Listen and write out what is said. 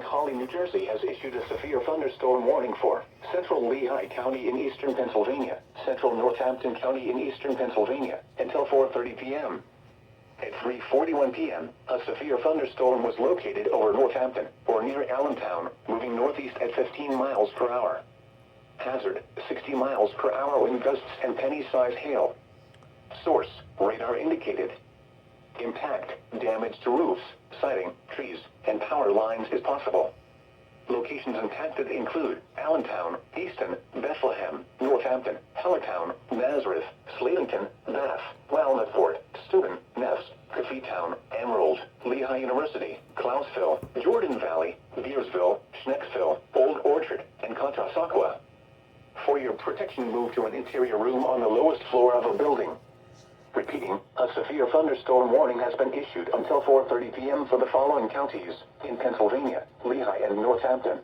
Holly, New Jersey has issued a severe thunderstorm warning for central Lehigh County in eastern Pennsylvania, central Northampton County in eastern Pennsylvania, until 4:30 p.m. At 3:41 p.m., a severe thunderstorm was located over Northampton, or near Allentown, moving northeast at 15 miles per hour. Hazard, 60 miles per hour wind gusts and penny-sized hail. Source, radar indicated. Impact, damage to roofs, siding, trees, and power lines is possible. Locations impacted include Allentown, Easton, Bethlehem, Northampton, Hellertown, Nazareth, Slatington, Bath, Walnutford, Steuben, Ness, Coffeetown, Emerald, Lehigh University, Clausville, Jordan Valley, Beersville, Schnecksville, Old Orchard, and Contosaqua. For your protection, move to an interior room on the lowest floor of a building. Repeating, a severe thunderstorm warning has been issued until 4:30 p.m. for the following counties in Pennsylvania, Lehigh, and Northampton.